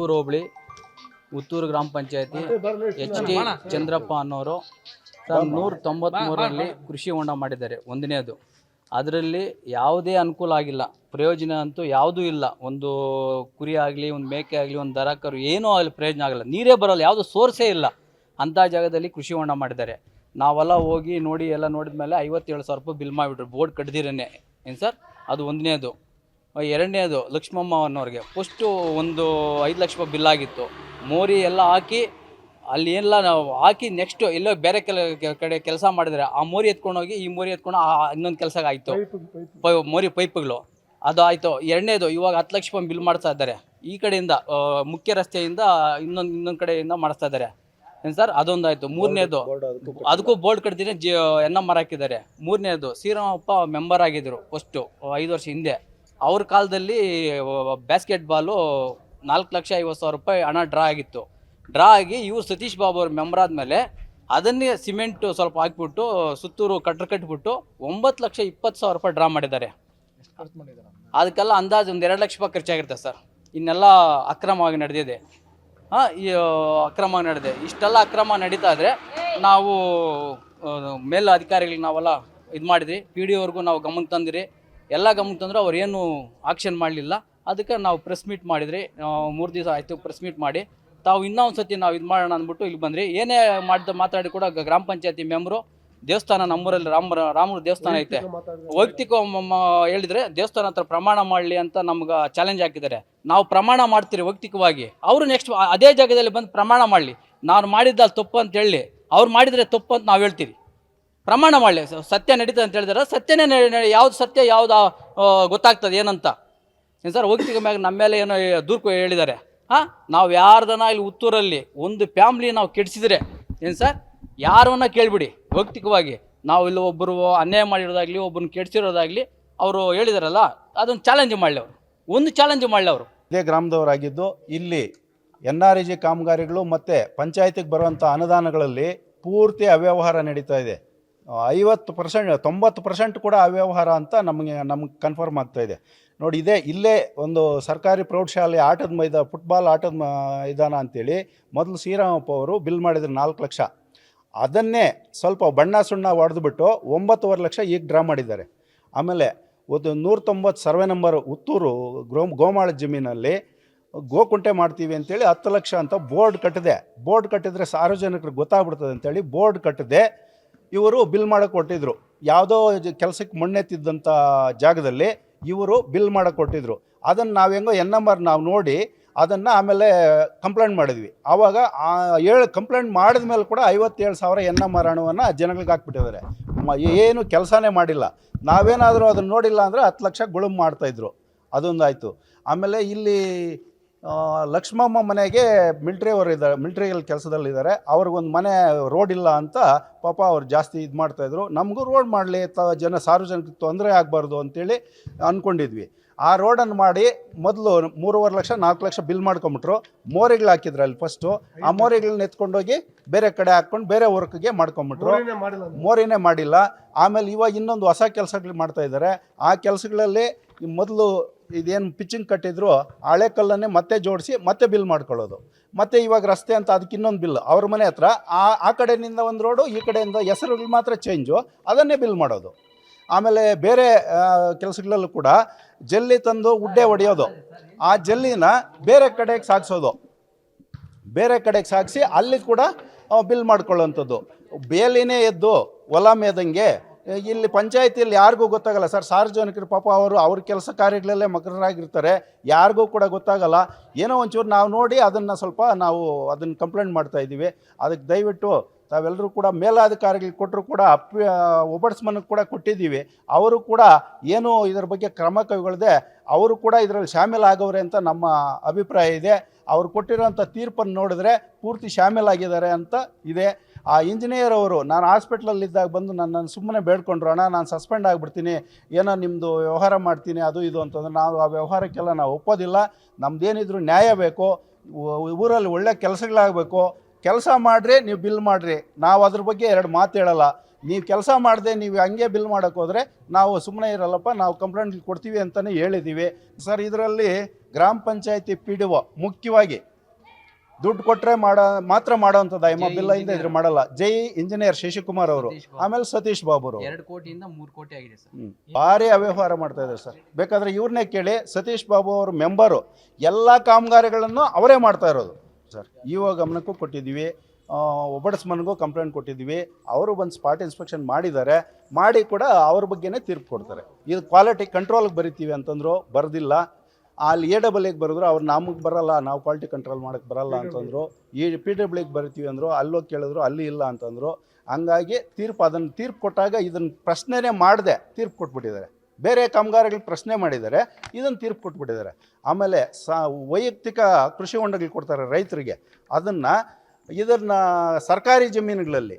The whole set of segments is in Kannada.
ಉತ್ತೂರು ಹೋಬಳಿ ಉತ್ತೂರು ಗ್ರಾಮ ಪಂಚಾಯತಿ ಎಚ್.ಟಿ. ಚಂದ್ರಪ್ಪ ಅನ್ನೋರು 1993ರಲ್ಲಿ ಕೃಷಿ ಹೊಂಡ ಮಾಡಿದ್ದಾರೆ. ಒಂದನೇದು ಅದರಲ್ಲಿ ಯಾವುದೇ ಅನುಕೂಲ ಆಗಿಲ್ಲ, ಪ್ರಯೋಜನ ಅಂತೂ ಯಾವುದೂ ಇಲ್ಲ. ಒಂದು ಕುರಿ ಆಗಲಿ, ಒಂದು ಮೇಕೆ ಆಗಲಿ, ಒಂದು ದರ ಕರು ಏನೂ ಆಗಲಿ ಪ್ರಯೋಜನ ಆಗಲ್ಲ, ನೀರೇ ಬರೋಲ್ಲ, ಯಾವುದೂ ಸೋರ್ಸೇ ಇಲ್ಲ. ಅಂಥ ಜಾಗದಲ್ಲಿ ಕೃಷಿ ಹೊಂಡ ಮಾಡಿದ್ದಾರೆ. ನಾವೆಲ್ಲ ಹೋಗಿ ನೋಡಿ ಎಲ್ಲ ನೋಡಿದ ಮೇಲೆ 57,000 ರೂಪಾಯಿ ಬಿಲ್ ಮಾಡಿಬಿಟ್ರು, ಬೋರ್ಡ್ ಕಡ್ದಿರೇ. ಏನು ಸರ್, ಅದು ಒಂದನೇದು. ಎರಡನೇದು ಲಕ್ಷ್ಮಮ್ಮ ಅನ್ನೋರಿಗೆ ಫಸ್ಟು ಒಂದು 5 ಲಕ್ಷ ರೂಪಾಯಿ ಬಿಲ್ ಆಗಿತ್ತು. ಮೋರಿ ಎಲ್ಲ ಹಾಕಿ ಅಲ್ಲಿ ಎಲ್ಲ ನಾವು ಹಾಕಿ ನೆಕ್ಸ್ಟು ಎಲ್ಲೋ ಬೇರೆ ಕಡೆ ಕೆಲಸ ಮಾಡಿದರೆ ಆ ಮೋರಿ ಎತ್ಕೊಂಡೋಗಿ ಈ ಮೋರಿ ಎತ್ಕೊಂಡು ಇನ್ನೊಂದು ಕೆಲಸ ಆಯಿತು, ಮೋರಿ ಪೈಪ್ಗಳು ಅದು ಆಯಿತು. ಎರಡನೇದು ಇವಾಗ 10 ಲಕ್ಷ ರೂಪಾಯಿ ಬಿಲ್ ಮಾಡಿಸ್ತಾ ಇದ್ದಾರೆ. ಈ ಕಡೆಯಿಂದ ಮುಖ್ಯ ರಸ್ತೆಯಿಂದ ಇನ್ನೊಂದು ಕಡೆಯಿಂದ ಮಾಡಿಸ್ತಾ ಇದ್ದಾರೆ. ಏನು ಸರ್, ಅದೊಂದಾಯಿತು. ಮೂರನೇದು ಅದಕ್ಕೂ ಬೋರ್ಡ್ ಕಟ್ತೀನಿ NMR ಹಾಕಿದ್ದಾರೆ. ಮೂರನೇದು ಶ್ರೀರಾಮಪ್ಪ ಮೆಂಬರ್ ಆಗಿದ್ದರು ಫಸ್ಟು 5 ವರ್ಷ ಹಿಂದೆ. ಅವ್ರ ಕಾಲದಲ್ಲಿ ಬ್ಯಾಸ್ಕೆಟ್ಬಾಲು 4,50,000 ರೂಪಾಯಿ ಹಣ ಡ್ರಾ ಆಗಿತ್ತು. ಡ್ರಾ ಆಗಿ ಇವ್ರು ಸತೀಶ್ ಬಾಬು ಅವ್ರ ಮೆಂಬರ್ ಆದಮೇಲೆ ಅದನ್ನೇ ಸಿಮೆಂಟು ಸ್ವಲ್ಪ ಹಾಕ್ಬಿಟ್ಟು ಸುತ್ತೂರು ಕಟ್ಬಿಟ್ಟು 9,20,000 ರೂಪಾಯಿ ಡ್ರಾ ಮಾಡಿದ್ದಾರೆ. ಅದಕ್ಕೆಲ್ಲ ಅಂದಾಜು ಒಂದು 2 ಲಕ್ಷ ರೂಪಾಯಿ ಖರ್ಚಾಗಿರುತ್ತೆ ಸರ್. ಇನ್ನೆಲ್ಲ ಅಕ್ರಮವಾಗಿ ನಡೆದಿದೆ. ಈ ಅಕ್ರಮ ನಡೆದಿದೆ. ಇಷ್ಟೆಲ್ಲ ಅಕ್ರಮ ನಡೀತಾ ಇದ್ರೆ ನಾವು ಮೇಲ್ ಅಧಿಕಾರಿಗಳಿಗೆ ನಾವೆಲ್ಲ ಇದು ಮಾಡಿದ್ರಿ, PDOವ್ರಿಗೂ ನಾವು ಗಮನಕ್ಕೆ ತಂದಿರಿ. ಎಲ್ಲ ಗಮನಕ್ಕೆ ತಂದ್ರೆ ಅವ್ರು ಏನು ಆಕ್ಷನ್ ಮಾಡಲಿಲ್ಲ. ಅದಕ್ಕೆ ನಾವು ಪ್ರೆಸ್ ಮೀಟ್ ಮಾಡಿದ್ರಿ. 3 ದಿವಸ ಆಯಿತು ಪ್ರೆಸ್ ಮೀಟ್ ಮಾಡಿ. ತಾವು ಇನ್ನೊಂದು ಸತಿ ನಾವು ಇದು ಮಾಡೋಣ ಅಂದ್ಬಿಟ್ಟು ಇಲ್ಲಿ ಬಂದ್ರಿ. ಏನೇ ಮಾತಾಡಿ ಕೂಡ ಗ್ರಾಮ ಪಂಚಾಯತಿ ಮೆಂಬರು ದೇವಸ್ಥಾನ, ನಮ್ಮೂರಲ್ಲಿ ರಾಮರ ದೇವಸ್ಥಾನ ಐತೆ, ವೈಯಕ್ತಿಕ ಹೇಳಿದರೆ ದೇವಸ್ಥಾನ ಹತ್ರ ಪ್ರಮಾಣ ಮಾಡಲಿ ಅಂತ ನಮ್ಗೆ ಚಾಲೆಂಜ್ ಹಾಕಿದ್ದಾರೆ. ನಾವು ಪ್ರಮಾಣ ಮಾಡ್ತೀರಿ ವೈಯಕ್ತಿಕವಾಗಿ, ಅವರು ನೆಕ್ಸ್ಟ್ ಅದೇ ಜಾಗದಲ್ಲಿ ಬಂದು ಪ್ರಮಾಣ ಮಾಡಲಿ. ನಾನು ಮಾಡಿದ್ದಲ್ಲಿ ತಪ್ಪು ಅಂತ ಹೇಳಿ, ಅವ್ರು ಮಾಡಿದರೆ ತಪ್ಪು ಅಂತ ನಾವು ಹೇಳ್ತೀವಿ. ಪ್ರಮಾಣ ಮಾಡಲಿ, ಸತ್ಯ ನಡೀತದೆ ಅಂತ ಹೇಳಿದಾರೆ. ಸತ್ಯನೇ ಯಾವ್ದು ಸತ್ಯ ಯಾವ್ದು ಗೊತ್ತಾಗ್ತದೆ ಏನಂತ. ಏನು ಸರ್, ವೈಯಕ್ತಿಕ ಮ್ಯಾಗ ನಮ್ಮ ಮೇಲೆ ಏನೋ ದೂರು ಹೇಳಿದ್ದಾರೆ. ನಾವು ಯಾರ್ದನ ಇಲ್ಲಿ ಉತ್ತೂರಲ್ಲಿ ಒಂದು ಫ್ಯಾಮ್ಲಿ ನಾವು ಕೆಡಿಸಿದ್ರೆ ಏನು ಸರ್, ಯಾರನ್ನ ಕೇಳಿಬಿಡಿ ವೈಯಕ್ತಿಕವಾಗಿ. ನಾವು ಇಲ್ಲಿ ಒಬ್ಬರು ಅನ್ಯಾಯ ಮಾಡಿರೋದಾಗಲಿ, ಒಬ್ಬರನ್ನ ಕೆಡಿಸಿರೋದಾಗಲಿ ಅವರು ಹೇಳಿದಾರಲ್ಲ, ಅದನ್ನು ಚಾಲೆಂಜ್ ಮಾಡಲಿ, ಅವರು ಒಂದು ಚಾಲೆಂಜ್ ಮಾಡಲಿ. ಅವರು ಇದೇ ಗ್ರಾಮದವರಾಗಿದ್ದು ಇಲ್ಲಿ NREG ಕಾಮಗಾರಿಗಳು ಮತ್ತು ಪಂಚಾಯತಿಗೆ ಬರುವಂಥ ಅನುದಾನಗಳಲ್ಲಿ ಪೂರ್ತಿ ಅವ್ಯವಹಾರ ನಡೀತಾ ಇದೆ. 50% 90% ಕೂಡ ಅವ್ಯವಹಾರ ಅಂತ ನಮ್ಗೆ ಕನ್ಫರ್ಮ್ ಆಗ್ತಾ ಇದೆ. ನೋಡಿ, ಇಲ್ಲೇ ಒಂದು ಸರ್ಕಾರಿ ಪ್ರೌಢಶಾಲೆ ಆಟದ ಫುಟ್ಬಾಲ್ ಆಟದ ಮೈದಾನ ಅಂತೇಳಿ ಮೊದಲು ಶ್ರೀರಾಮಪ್ಪ ಅವರು ಬಿಲ್ ಮಾಡಿದ್ರು 4 ಲಕ್ಷ. ಅದನ್ನೇ ಸ್ವಲ್ಪ ಬಣ್ಣ ಸುಣ್ಣ ಹೊಡೆದ್ಬಿಟ್ಟು 9.5 ಲಕ್ಷ ಈಗ ಡ್ರಾ ಮಾಡಿದ್ದಾರೆ. ಆಮೇಲೆ ಒಂದು 190 ಸರ್ವೆ ನಂಬರ್ ಉತ್ತೂರು ಗೋಮಾಳ ಜಮೀನಲ್ಲಿ ಗೋಕುಂಟೆ ಮಾಡ್ತೀವಿ ಅಂತೇಳಿ 10 ಲಕ್ಷ ಅಂತ ಬೋರ್ಡ್ ಕಟ್ಟಿದ್ರೆ ಸಾರ್ವಜನಿಕರಿಗೆ ಗೊತ್ತಾಗ್ಬಿಡ್ತದೆ ಅಂತೇಳಿ ಬೋರ್ಡ್ ಕಟ್ಟದೆ ಇವರು ಬಿಲ್ ಮಾಡೋಕ್ಕೆ ಕೊಟ್ಟಿದ್ರು. ಯಾವುದೋ ಕೆಲಸಕ್ಕೆ ಮಣ್ಣೆತ್ತಿದ್ದಂಥ ಜಾಗದಲ್ಲಿ ಇವರು ಬಿಲ್ ಮಾಡೋಕ್ಕೆ ಕೊಟ್ಟಿದ್ರು. ಅದನ್ನು ನಾವು ಹೆಂಗೋ NMR ನಾವು ನೋಡಿ ಅದನ್ನು ಆಮೇಲೆ ಕಂಪ್ಲೇಂಟ್ ಮಾಡಿದ್ವಿ. ಆವಾಗ ಕಂಪ್ಲೇಂಟ್ ಮಾಡಿದ ಮೇಲೆ ಕೂಡ 57,000 NMR ಹಣವನ್ನು ಜನಗಳಿಗೆ ಹಾಕ್ಬಿಟ್ಟಿದ್ದಾರೆ. ಏನು ಕೆಲಸನೇ ಮಾಡಿಲ್ಲ. ನಾವೇನಾದರೂ ಅದನ್ನು ನೋಡಿಲ್ಲ ಅಂದರೆ 10 ಲಕ್ಷ ಗುಳುಮ್ ಮಾಡ್ತಾಯಿದ್ರು. ಅದೊಂದಾಯಿತು. ಆಮೇಲೆ ಇಲ್ಲಿ ಲಕ್ಷ್ಮಮ್ಮ ಮನೆಗೆ ಮಿಲ್ಟ್ರಿಯಲ್ಲಿ ಕೆಲಸದಲ್ಲಿದ್ದಾರೆ. ಅವ್ರಿಗೊಂದು ಮನೆ ರೋಡ್ ಇಲ್ಲ ಅಂತ ಪಾಪ ಅವ್ರು ಜಾಸ್ತಿ ಇದು ಮಾಡ್ತಾಯಿದ್ರು. ನಮಗೂ ರೋಡ್ ಮಾಡಲಿ, ಸಾರ್ವಜನಿಕರಿಗೆ ತೊಂದರೆ ಆಗಬಾರ್ದು ಅಂತೇಳಿ ಅಂದ್ಕೊಂಡಿದ್ವಿ. ಆ ರೋಡನ್ನು ಮಾಡಿ ಮೊದಲು 3.5 ಲಕ್ಷ 4 ಲಕ್ಷ ಬಿಲ್ ಮಾಡ್ಕೊಂಬಿಟ್ರು. ಮೋರಿಗಳು ಹಾಕಿದ್ರು ಅಲ್ಲಿ ಫಸ್ಟು. ಆ ಮೋರಿಗಳನ್ನ ಎತ್ಕೊಂಡೋಗಿ ಬೇರೆ ಕಡೆ ಹಾಕ್ಕೊಂಡು ಬೇರೆ ವರ್ಕ್ಗೆ ಮಾಡ್ಕೊಂಬಿಟ್ರು. ಮೋರಿನೇ ಮಾಡಿಲ್ಲ. ಆಮೇಲೆ ಇವಾಗ ಇನ್ನೊಂದು ಹೊಸ ಕೆಲಸಗಳು ಮಾಡ್ತಾಯಿದ್ದಾರೆ. ಆ ಕೆಲಸಗಳಲ್ಲಿ ಮೊದಲು ಇದೇನು ಪಿಚ್ಚಿಂಗ್ ಕಟ್ಟಿದ್ರು ಹಳೆ ಕಲ್ಲನ್ನೇ ಮತ್ತೆ ಜೋಡಿಸಿ ಮತ್ತೆ ಬಿಲ್ ಮಾಡ್ಕೊಳ್ಳೋದು. ಮತ್ತು ಇವಾಗ ರಸ್ತೆ ಅಂತ ಅದಕ್ಕೆ ಇನ್ನೊಂದು ಬಿಲ್ ಅವ್ರ ಮನೆ ಹತ್ರ ಆ ಕಡೆಯಿಂದ ಒಂದು ರೋಡು, ಈ ಕಡೆಯಿಂದ ಹೆಸರುಗಳು ಮಾತ್ರ ಚೇಂಜು, ಅದನ್ನೇ ಬಿಲ್ ಮಾಡೋದು. ಆಮೇಲೆ ಬೇರೆ ಕೆಲಸಗಳಲ್ಲೂ ಕೂಡ ಜಲ್ಲಿ ತಂದು ಉಡ್ಡೆ ಹೊಡೆಯೋದು, ಆ ಜಲ್ಲಿನ ಬೇರೆ ಕಡೆಗೆ ಸಾಗಿಸಿ ಅಲ್ಲಿ ಕೂಡ ಬಿಲ್ ಮಾಡ್ಕೊಳ್ಳೋವಂಥದ್ದು. ಬೇಲಿನೇ ಎದ್ದು ಹೊಲ ಮೇದಂಗೆ ಇಲ್ಲಿ ಪಂಚಾಯತಿಯಲ್ಲಿ ಯಾರಿಗೂ ಗೊತ್ತಾಗಲ್ಲ ಸರ್. ಸಾರ್ವಜನಿಕರು ಪಾಪ ಅವ್ರ ಕೆಲಸ ಕಾರ್ಯಗಳಲ್ಲೇ ಮಗ್ನರಾಗಿರ್ತಾರೆ, ಯಾರಿಗೂ ಕೂಡ ಗೊತ್ತಾಗಲ್ಲ. ಏನೋ ಒಂಚೂರು ನಾವು ನೋಡಿ ಅದನ್ನು ಕಂಪ್ಲೇಂಟ್ ಮಾಡ್ತಾಯಿದ್ದೀವಿ. ಅದಕ್ಕೆ ದಯವಿಟ್ಟು ತಾವೆಲ್ಲರೂ ಕೂಡ ಮೇಲಾಧಿಕಾರಿಗಳಿಗೆ ಕೊಟ್ಟರು ಕೂಡ ಒಬಡ್ಸ್ಮನ್ಗೆ ಕೂಡ ಕೊಟ್ಟಿದ್ದೀವಿ. ಅವರು ಕೂಡ ಏನೂ ಇದರ ಬಗ್ಗೆ ಕ್ರಮ ಕೈಗೊಳ್ಳದೆ ಅವರು ಕೂಡ ಇದರಲ್ಲಿ ಶಾಮೀಲಾಗವ್ರೆ ಅಂತ ನಮ್ಮ ಅಭಿಪ್ರಾಯ ಇದೆ. ಅವ್ರು ಕೊಟ್ಟಿರೋಂಥ ತೀರ್ಪನ್ನು ನೋಡಿದ್ರೆ ಪೂರ್ತಿ ಶಾಮೀಲಾಗಿದ್ದಾರೆ ಅಂತ ಇದೆ. ಆ ಇಂಜಿನಿಯರ್ ಅವರು ನಾನು ಹಾಸ್ಪಿಟ್ಲಲ್ಲಿದ್ದಾಗ ಬಂದು ನನ್ನನ್ನು ಸುಮ್ಮನೆ ಬೇಡ್ಕೊಂಡ್ರು, ಅಣ್ಣ ನಾನು ಸಸ್ಪೆಂಡ್ ಆಗಿಬಿಡ್ತೀನಿ, ಏನೋ ನಿಮ್ಮದು ವ್ಯವಹಾರ ಮಾಡ್ತೀನಿ ಅದು ಇದು ಅಂತಂದ್ರೆ ನಾವು ಆ ವ್ಯವಹಾರಕ್ಕೆಲ್ಲ ನಾವು ಒಪ್ಪೋದಿಲ್ಲ. ನಮ್ಮದೇನಿದ್ರು ನ್ಯಾಯ ಬೇಕು, ಊರಲ್ಲಿ ಒಳ್ಳೆ ಕೆಲಸಗಳಾಗಬೇಕು. ಕೆಲಸ ಮಾಡಿರಿ, ನೀವು ಬಿಲ್ ಮಾಡಿರಿ, ನಾವು ಅದ್ರ ಬಗ್ಗೆ 2 ಮಾತು ಹೇಳಲ್ಲ. ನೀವು ಕೆಲಸ ಮಾಡದೆ ನೀವು ಹಂಗೆ ಬಿಲ್ ಮಾಡೋಕ್ಕೆ ಹೋದರೆ ನಾವು ಸುಮ್ಮನೆ ಇರಲ್ಲಪ್ಪ, ನಾವು ಕಂಪ್ಲೇಂಟ್ ಕೊಡ್ತೀವಿ ಅಂತಲೇ ಹೇಳಿದ್ದೀವಿ ಸರ್. ಇದರಲ್ಲಿ ಗ್ರಾಮ ಪಂಚಾಯತಿ PDO ಮುಖ್ಯವಾಗಿ ದುಡ್ಡು ಕೊಟ್ಟರೆ ಮಾತ್ರ ಮಾಡೋವಂಥದ್ದು ಐಮ ಬಿಲ್ಲ ಇಲ್ಲದೆ ಇದ್ರೆ ಮಾಡಲ್ಲ. ಜೈ ಇಂಜಿನಿಯರ್ ಶಶಿಕುಮಾರ್ ಅವರು, ಆಮೇಲೆ ಸತೀಶ್ ಬಾಬು ಅವರು 2 ಕೋಟಿಯಿಂದ 3 ಕೋಟಿ ಆಗಿದೆ ಸರ್. ಭಾರಿ ಅವ್ಯವಹಾರ ಮಾಡ್ತಾ ಇದ್ದಾರೆ ಸರ್. ಬೇಕಾದ್ರೆ ಇವ್ರನ್ನೇ ಕೇಳಿ, ಸತೀಶ್ ಬಾಬು ಅವರು ಮೆಂಬರು, ಎಲ್ಲ ಕಾಮಗಾರಿಗಳನ್ನು ಅವರೇ ಮಾಡ್ತಾ ಇರೋದು ಸರ್. ಇವಾಗ ಗಮನಕ್ಕೂ ಕೊಟ್ಟಿದ್ದೀವಿ, ಒಬಡ್ಸ್ಮನ್ಗೂ ಕಂಪ್ಲೇಂಟ್ ಕೊಟ್ಟಿದ್ದೀವಿ. ಅವರು ಬಂದು ಸ್ಪಾಟ್ ಇನ್ಸ್ಪೆಕ್ಷನ್ ಮಾಡಿದ್ದಾರೆ, ಮಾಡಿ ಕೂಡ ಅವ್ರ ಬಗ್ಗೆನೇ ತೀರ್ಪು ಕೊಡ್ತಾರೆ. ಇದು ಕ್ವಾಲಿಟಿ ಕಂಟ್ರೋಲ್ಗೆ ಬರಿತೀವಿ ಅಂತಂದ್ರು, ಬರೆದಿಲ್ಲ. ಅಲ್ಲಿ AAAಗೆ ಬರೆದ್ರು, ಅವ್ರು ನಮಗೆ ಬರಲ್ಲ, ನಾವು ಕ್ವಾಲಿಟಿ ಕಂಟ್ರೋಲ್ ಮಾಡೋಕ್ಕೆ ಬರಲ್ಲ ಅಂತಂದರು. ಈ PWಗೆ ಬರಿತೀವಿ ಅಂದರು, ಅಲ್ಲೋಗಿ ಕೇಳಿದ್ರು, ಅಲ್ಲಿ ಇಲ್ಲ ಅಂತಂದರು. ಹಂಗಾಗಿ ಅದನ್ನು ತೀರ್ಪು ಕೊಟ್ಟಾಗ ಇದನ್ನು ಪ್ರಶ್ನೆನೇ ಮಾಡದೆ ತೀರ್ಪು ಕೊಟ್ಬಿಟ್ಟಿದ್ದಾರೆ. ಬೇರೆ ಕಾಮಗಾರಿಗಳು ಪ್ರಶ್ನೆ ಮಾಡಿದ್ದಾರೆ, ಇದನ್ನು ತೀರ್ಪು ಕೊಟ್ಬಿಟ್ಟಿದ್ದಾರೆ. ಆಮೇಲೆ ವೈಯಕ್ತಿಕ ಕೃಷಿ ಹೊಂಡಗಳು ಕೊಡ್ತಾರೆ ರೈತರಿಗೆ, ಇದನ್ನು ಸರ್ಕಾರಿ ಜಮೀನುಗಳಲ್ಲಿ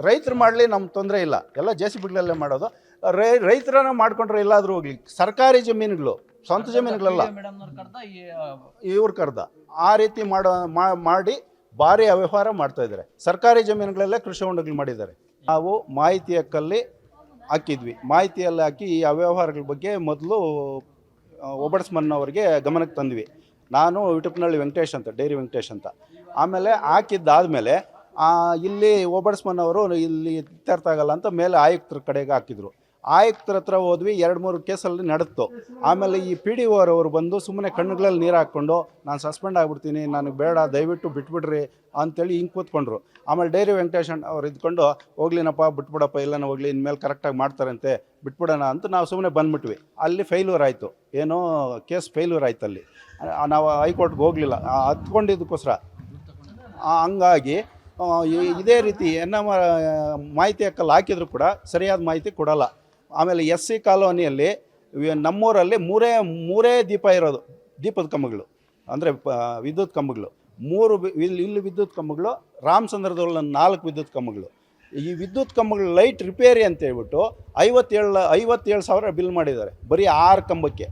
ರೈತರು ಮಾಡಲಿ, ನಮ್ಗೆ ತೊಂದರೆ ಇಲ್ಲ, ಎಲ್ಲ JCBಗಳಲ್ಲೇ ಮಾಡೋದು. ರೈತರನ್ನ ಮಾಡ್ಕೊಂಡ್ರೆ ಎಲ್ಲಾದರೂ ಹೋಗ್ಲಿ, ಸರ್ಕಾರಿ ಜಮೀನುಗಳು, ಸ್ವಂತ ಜಮೀನುಗಳಲ್ಲ, ಇವ್ರು ಕರ್ದ ಆ ರೀತಿ ಮಾಡಿ ಭಾರಿ ಅವ್ಯವಹಾರ ಮಾಡ್ತಾ ಇದ್ದಾರೆ. ಸರ್ಕಾರಿ ಜಮೀನುಗಳಲ್ಲೇ ಕೃಷಿ ಹೊಂಡಗಳು ಮಾಡಿದ್ದಾರೆ. ನಾವು ಮಾಹಿತಿ ಹಕ್ಕಲ್ಲಿ ಹಾಕಿದ್ವಿ, ಮಾಹಿತಿಯಲ್ಲಿ ಹಾಕಿ ಈ ಅವ್ಯವಹಾರಗಳ ಬಗ್ಗೆ ಮೊದಲು ಒಬಡ್ಸ್ಮನ್ ಅವರಿಗೆ ಗಮನಕ್ಕೆ ತಂದ್ವಿ. ನಾನು ಯೂಟ್ಯೂಬ್ನಲ್ಲಿ ವೆಂಕಟೇಶ್ ಅಂತ, ಡೈರಿ ವೆಂಕಟೇಶ್ ಅಂತ. ಆಮೇಲೆ ಹಾಕಿದ್ದಾದಮೇಲೆ ಇಲ್ಲಿ ಒಬಡ್ಸ್ಮನ್ ಅವರು ಇಲ್ಲಿ ಇತ್ಯರ್ಥ ಆಗಲ್ಲ ಅಂತ ಮೇಲೆ ಆಯುಕ್ತರ ಕಡೆಗೆ ಹಾಕಿದ್ರು. ಆಯುಕ್ತರ ಹತ್ರ ಹೋದ್ವಿ, 2-3 ಕೇಸಲ್ಲಿ ನಡೆತು. ಆಮೇಲೆ ಈ PDO ಅವರು ಬಂದು ಸುಮ್ಮನೆ ಕಣ್ಣುಗಳಲ್ಲಿ ನೀರು ಹಾಕ್ಕೊಂಡು, ನಾನು ಸಸ್ಪೆಂಡ್ ಆಗಿಬಿಡ್ತೀನಿ, ನನಗೆ ಬೇಡ, ದಯವಿಟ್ಟು ಬಿಟ್ಬಿಡ್ರಿ ಅಂತೇಳಿ ಹಿಂಗೆ ಕೂತ್ಕೊಂಡ್ರು. ಆಮೇಲೆ ಡೈರಿ ವೆಂಕಟೇಶ್ ಅವ್ರು ಇದ್ಕೊಂಡು, ಹೋಗ್ಲಿನಪ್ಪ ಬಿಟ್ಬಿಡಪ್ಪ, ಇಲ್ಲನ ಹೋಗ್ಲಿ, ಇನ್ಮೇಲೆ ಕರೆಕ್ಟಾಗಿ ಮಾಡ್ತಾರಂತೆ, ಬಿಟ್ಬಿಡೋಣ ಅಂತ ನಾವು ಸುಮ್ಮನೆ ಬಂದ್ಬಿಟ್ವಿ. ಅಲ್ಲಿ ಫೇಲ್ಯೂರ್ ಆಯಿತು, ಏನೋ ಕೇಸ್ ಫೇಲ್ಯೂರ್ ಆಯ್ತು. ಅಲ್ಲಿ ನಾವು ಹೈಕೋರ್ಟ್ಗೆ ಹೋಗಲಿಲ್ಲ ಹತ್ಕೊಂಡಿದ್ದಕ್ಕೋಸ್ಕರ. ಹಂಗಾಗಿ ಇದೇ ರೀತಿ ಮಾಹಿತಿ ಹಕ್ಕಲ್ಲಿ ಹಾಕಿದ್ರು ಕೂಡ ಸರಿಯಾದ ಮಾಹಿತಿ ಕೊಡಲ್ಲ. ಆಮೇಲೆ SC ಕಾಲೋನಿಯಲ್ಲಿ ನಮ್ಮೂರಲ್ಲಿ ಮೂರೇ ದೀಪ ಇರೋದು, ದೀಪದ ಕಂಬಗಳು, ಅಂದರೆ ವಿದ್ಯುತ್ ಕಂಬಗಳು 3 ಇಲ್ಲಿ ವಿದ್ಯುತ್ ಕಂಬಗಳು, ರಾಮಚಂದ್ರದಲ್ಲಿ 4 ವಿದ್ಯುತ್ ಕಂಬಗಳು. ಈ ವಿದ್ಯುತ್ ಕಂಬಗಳು ಲೈಟ್ ರಿಪೇರಿ ಅಂತ ಹೇಳ್ಬಿಟ್ಟು 57,000 ಬಿಲ್ ಮಾಡಿದ್ದಾರೆ. ಬರೀ 6 ಕಂಬಕ್ಕೆ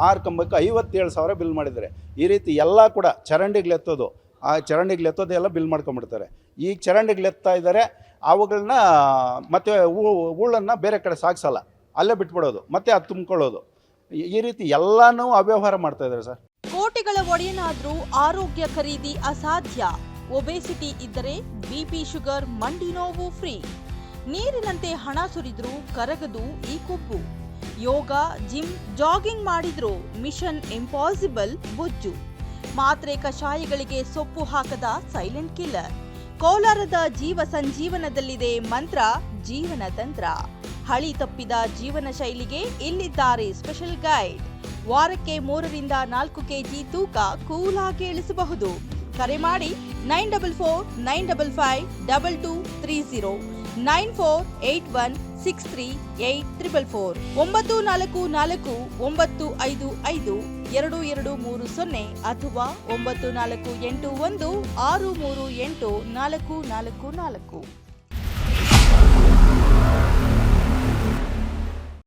57,000 ಬಿಲ್ ಮಾಡಿದ್ದಾರೆ. ಈ ರೀತಿ ಎಲ್ಲ ಕೂಡ ಚರಂಡಿಗ್ಲೆತ್ತೋದು, ಆ ಚರಂಡಿಗ್ಲೆತ್ತೋದು ಎಲ್ಲ ಬಿಲ್ ಮಾಡ್ಕೊಂಬಿಡ್ತಾರೆ. ಈಗ ಚರಂಡಿಗ್ಲೆತ್ತಾ ಇದ್ದಾರೆ, ಅವುಗಳನ್ನ ಮತ್ತೆ ಹೂಳನ್ನು ಬೇರೆ ಕಡೆ ಸಾಗಿಸಲ್ಲ, ಅಲ್ಲೇ ಬಿಟ್ಬಿಡೋದು, ಮತ್ತೆ ಅದು ತುಂಬ್ಕೊಳ್ಳೋದು. ಈ ರೀತಿ ಎಲ್ಲನೂ ಅವ್ಯವಹಾರ ಮಾಡ್ತಾ ಇದ್ದಾರೆ ಸರ್. ಕೋಟಿಗಳ ಒಡೆಯನಾದ್ರೂ ಆರೋಗ್ಯ ಖರೀದಿ ಅಸಾಧ್ಯ. ಒಬೆಸಿಟಿ ಇದ್ದರೆ BP, ಶುಗರ್, ಮಂಡಿ ನೋವು ಫ್ರೀ. ನೀರಿನಂತೆ ಹಣ ಸುರಿದ್ರೂ ಕರಗದು ಈ ಕೊಬ್ಬು. ಯೋಗ, ಜಿಮ್, ಜಾಗಿಂಗ್ ಮಾಡಿದ್ರೂ ಮಿಷನ್ ಇಂಪಾಸಿಬಲ್ ಬೊಜ್ಜು. ಮಾತ್ರೆ ಕಷಾಯಗಳಿಗೆ ಸೊಪ್ಪು ಹಾಕದ ಸೈಲೆಂಟ್ ಕಿಲ್ಲರ್. ಕೋಲಾರದ ಜೀವ ಸಂಜೀವನದಲ್ಲಿದೆ ಮಂತ್ರ, ಜೀವನ ತಂತ್ರ. ಹಳಿ ತಪ್ಪಿದ ಜೀವನ ಶೈಲಿಗೆ ಇಲ್ಲಿದ್ದಾರೆ ಸ್ಪೆಷಲ್ ಗೈಡ್. ವಾರಕ್ಕೆ 3ರಿಂದ 4 kg ತೂಕ ಕೂಲಾಗಿ ಇಳಿಸಬಹುದು. ಕರೆ ಮಾಡಿ 9495552230, 9481638444, 9444955230 ಅಥವಾ 9481638444.